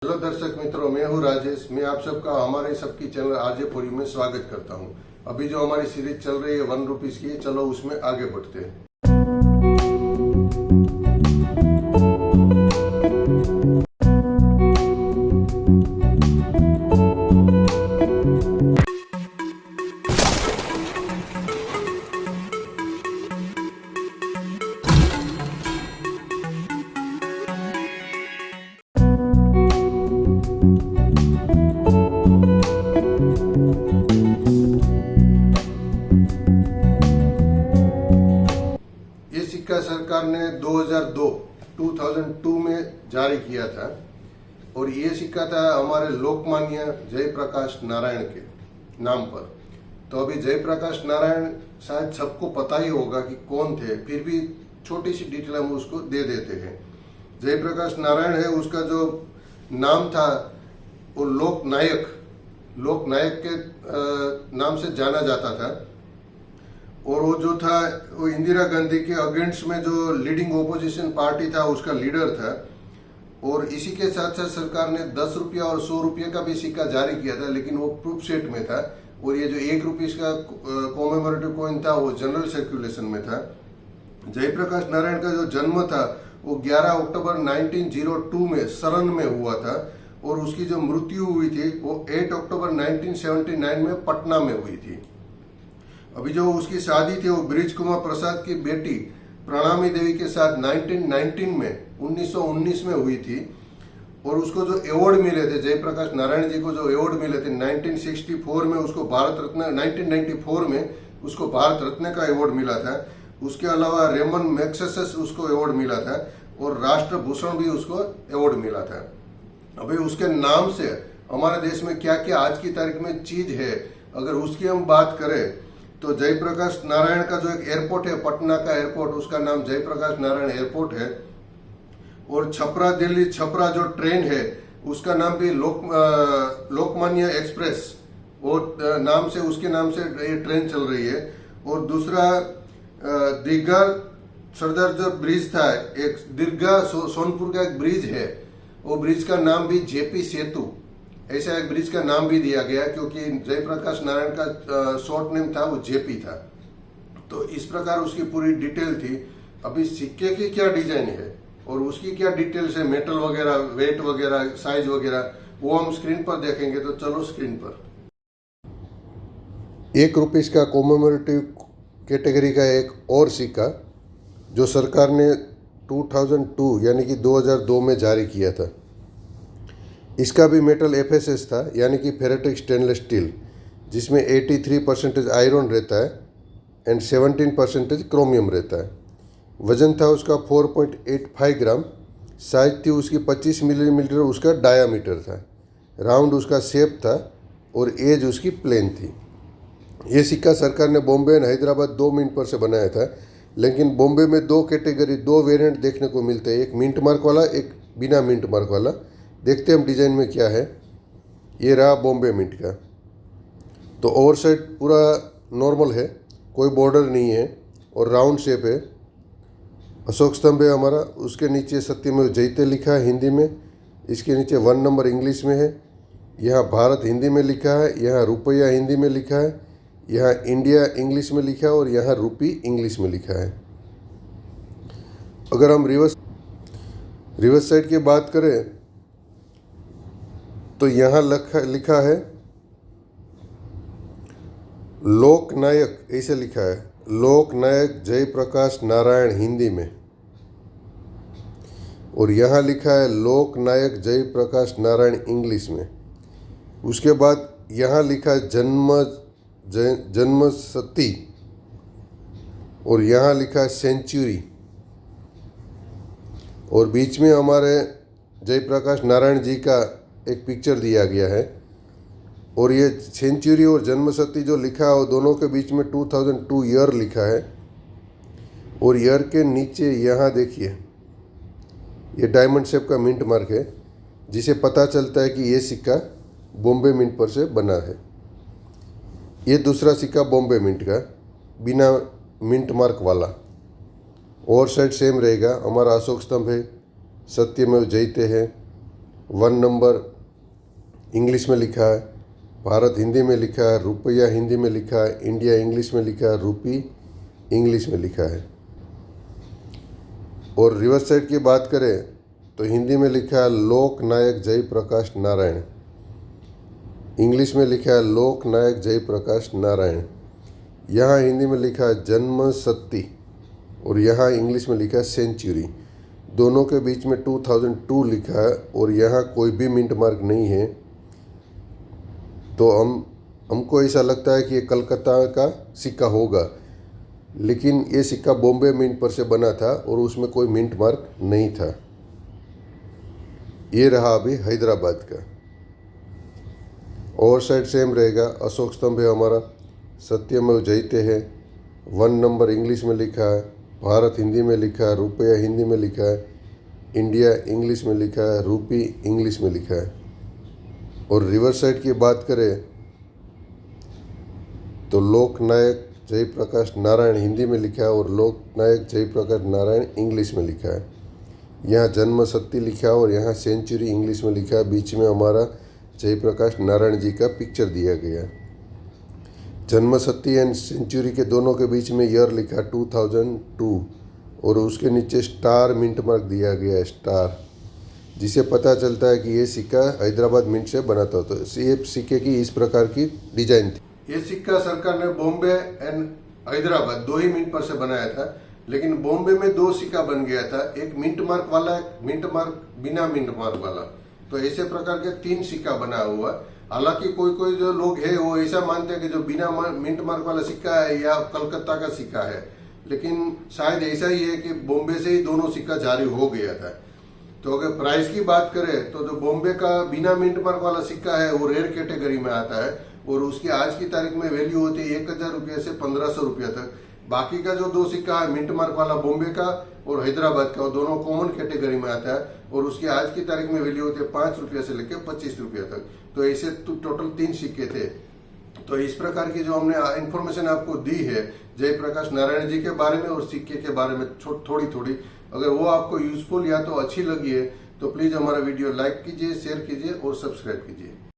Hello दर्शक मित्रों, मैं हूं राजेश। मैं आप सबका हमारे सबकी चैनल आरजे फॉर यू में स्वागत करता हूं। अभी जो हमारी सीरीज चल रही है 1 रुपीज की, चलो उसमें आगे बढ़ते हैं। ये सिक्का सरकार ने 2002 में जारी किया था और ये सिक्का था हमारे लोकमान्य जयप्रकाश नारायण के नाम पर। तो अभी जयप्रकाश नारायण शायद सबको पता ही होगा कि कौन थे, फिर भी छोटी सी डिटेल हम उसको दे देते हैं। जयप्रकाश नारायण है, उसका जो नाम था वो लोकनायक के नाम से जाना जाता था। और वो जो था वो इंदिरा गांधी के अगेंस्ट में जो लीडिंग ओपोजिशन पार्टी था उसका लीडर था। और इसी के साथ साथ सरकार ने 10 रुपया और 100 रुपये का भी सिक्का जारी किया था, लेकिन वो प्रूफ सेट में था। और ये जो 1 रुपीज का कॉमेमोरेटिव कॉइन था वो जनरल सर्कुलेशन में था। जयप्रकाश नारायण का जो जन्म था वो 11 अक्टूबर 1902 में सरन में हुआ था और उसकी जो मृत्यु हुई थी वो 8 अक्टूबर 1979 में पटना में हुई थी। अभी जो उसकी शादी थी वो ब्रिज कुमार प्रसाद की बेटी प्रणामी देवी के साथ 1919 में हुई थी। और उसको जो अवार्ड मिले थे, जयप्रकाश नारायण जी को जो अवार्ड मिले थे 1964 में, उसको भारत रत्न 1994 में उसको भारत रत्न का अवार्ड मिला था। उसके अलावा रेमन मैग्सेसे उसको अवार्ड मिला था और राष्ट्रभूषण भी उसको अवार्ड मिला था। अभी उसके नाम से हमारे देश में क्या क्या आज की तारीख में चीज है, अगर उसकी हम बात करें तो जयप्रकाश नारायण का जो एक एयरपोर्ट है, पटना का एयरपोर्ट, उसका नाम जयप्रकाश नारायण एयरपोर्ट है। और छपरा दिल्ली छपरा जो ट्रेन है उसका नाम भी लोकमान्य एक्सप्रेस, वो नाम से, उसके नाम से ये ट्रेन चल रही है। और दूसरा दीघा सरदार जो ब्रिज था, एक दीघा सोनपुर का एक ब्रिज है, वो ब्रिज का नाम भी जेपी सेतु, ऐसा एक ब्रिज का नाम भी दिया गया क्योंकि जयप्रकाश नारायण का शॉर्ट नेम था वो जेपी था। तो इस प्रकार उसकी पूरी डिटेल थी। अभी सिक्के की क्या डिजाइन है और उसकी क्या डिटेल्स है, मेटल वगैरह, वेट वगैरह, साइज वगैरह, वो हम स्क्रीन पर देखेंगे। तो चलो स्क्रीन पर। 1 रुपीज का कॉमेमोरेटिव कैटेगरी का एक और सिक्का जो सरकार ने 2002 यानी कि 2002 में जारी किया था। इसका भी मेटल FSS था, यानी कि फेरेटिक स्टेनलेस स्टील, जिसमें 83% आयरन रहता है एंड 17% क्रोमियम रहता है। वजन था उसका 4.85 ग्राम। साइज थी उसकी 25 मिलीमीटर, उसका डायामीटर था। राउंड उसका शेप था और एज उसकी प्लेन थी। ये सिक्का सरकार ने बॉम्बे एंड हैदराबाद 2 मिंट पर से बनाया था, लेकिन बॉम्बे में 2 कैटेगरी, 2 वेरिएंट देखने को मिलते हैं, एक मिंट मार्क वाला, एक बिना मिंट मार्क वाला। देखते हैं हम डिज़ाइन में क्या है। ये रहा बॉम्बे मिंट का। तो ओवर साइड पूरा नॉर्मल है, कोई बॉर्डर नहीं है और राउंड शेप है। अशोक स्तंभ है हमारा, उसके नीचे सत्यमेव जयते लिखा है हिंदी में, इसके नीचे 1 नंबर इंग्लिश में है। यहाँ भारत हिंदी में लिखा है, यहाँ रुपया हिंदी में लिखा है, यहाँ इंडिया इंग्लिश में लिखा है और यहाँ रुपी इंग्लिश में लिखा है। अगर हम रिवर्स साइड की बात करें तो यहाँ लिखा है लोकनायक, ऐसे लिखा है लोकनायक जयप्रकाश नारायण हिंदी में, और यहाँ लिखा है लोकनायक जयप्रकाश नारायण इंग्लिश में। उसके बाद यहाँ लिखा है जन्मशती और यहाँ लिखा है सेंचुरी। और बीच में हमारे जयप्रकाश नारायण जी का एक पिक्चर दिया गया है। और ये सेंचुरी और जन्मशती जो लिखा है वो दोनों के बीच में 2002 ईयर लिखा है। और ईयर के नीचे यहाँ देखिए ये डायमंड शेप का मिंट मार्क है, जिसे पता चलता है कि ये सिक्का बॉम्बे मिंट पर से बना है। ये दूसरा सिक्का बॉम्बे मिंट का बिना मिंट मार्क वाला, और साइड सेम रहेगा। हमारा अशोक स्तंभ है, सत्यमेव जयते है, 1 नंबर इंग्लिश में लिखा है, भारत हिंदी में लिखा है, रुपया हिंदी में लिखा है, इंडिया इंग्लिश में लिखा है, रूपी इंग्लिश में लिखा है। और रिवर्स साइड की बात करें तो हिंदी में लिखा है लोक नायक जयप्रकाश नारायण, इंग्लिश में लिखा है लोक नायक जयप्रकाश नारायण। यहाँ हिंदी में लिखा है जन्म शती और यहाँ इंग्लिश में लिखा है सेंचुरी। दोनों के बीच में 2002 लिखा है और यहाँ कोई भी मिंट मार्क नहीं है। तो हमको ऐसा लगता है कि ये कलकत्ता का सिक्का होगा, लेकिन ये सिक्का बॉम्बे मिंट पर से बना था और उसमें कोई मिंट मार्क नहीं था। ये रहा अभी हैदराबाद का। ओवर साइड सेम रहेगा, अशोक स्तंभ है हमारा, सत्यमेव जयते है, 1 नंबर इंग्लिश में लिखा है, भारत हिंदी में लिखा है, रुपया हिंदी में लिखा है, इंडिया इंग्लिश में लिखा है, रूपी इंग्लिश में लिखा है। और रिवर्स साइड की बात करें तो लोकनायक जयप्रकाश नारायण हिंदी में लिखा है और लोकनायक जयप्रकाश नारायण इंग्लिश में लिखा है। यहाँ जन्म शती लिखा है और यहाँ सेंचुरी इंग्लिश में लिखा है। बीच में हमारा जयप्रकाश नारायण जी का पिक्चर दिया गया। जन्म शती एंड सेंचुरी के दोनों के बीच में ईयर लिखा 2002 और उसके नीचे स्टार मिंट मार्क दिया गया है, स्टार, जिसे पता चलता है कि ये सिक्का हैदराबाद मिंट से बना था। तो ये सिक्के की इस प्रकार की डिजाइन थी। ये सिक्का सरकार ने बॉम्बे एंड हैदराबाद 2 ही मिंट पर से बनाया था, लेकिन बॉम्बे में 2 सिक्का बन गया था, एक मिंट मार्क वाला, एक मिंट मार्क बिना मिंट मार्क वाला। तो ऐसे प्रकार के 3 सिक्का बना हुआ। हालांकि कोई कोई जो लोग है वो ऐसा मानते हैं कि जो बिना मिंट मार्क वाला सिक्का है या कलकत्ता का सिक्का है, लेकिन शायद ऐसा ही है कि बॉम्बे से ही दोनों सिक्का जारी हो गया था। तो अगर प्राइस की बात करें तो जो बॉम्बे का बिना मिंट मार्क वाला सिक्का है वो रेयर कैटेगरी में आता है और उसकी आज की तारीख में वैल्यू होती है 1000 रुपये से 1500 रुपये तक। बाकी का जो 2 सिक्का है मिंट मार्क वाला बॉम्बे का और हैदराबाद का, वो दोनों कॉमन कैटेगरी में आता है और उसकी आज की तारीख में वैल्यू होती है 5 रुपये से लेकर 25 रुपये तक। तो ऐसे टोटल 3 सिक्के थे। तो इस प्रकार की जो हमने इन्फॉर्मेशन आपको दी है जयप्रकाश नारायण जी के बारे में और सिक्के के बारे में थोड़ी थोड़ी, अगर वो आपको यूजफुल या तो अच्छी लगी है तो प्लीज हमारा वीडियो लाइक कीजिए, शेयर कीजिए और सब्सक्राइब कीजिए।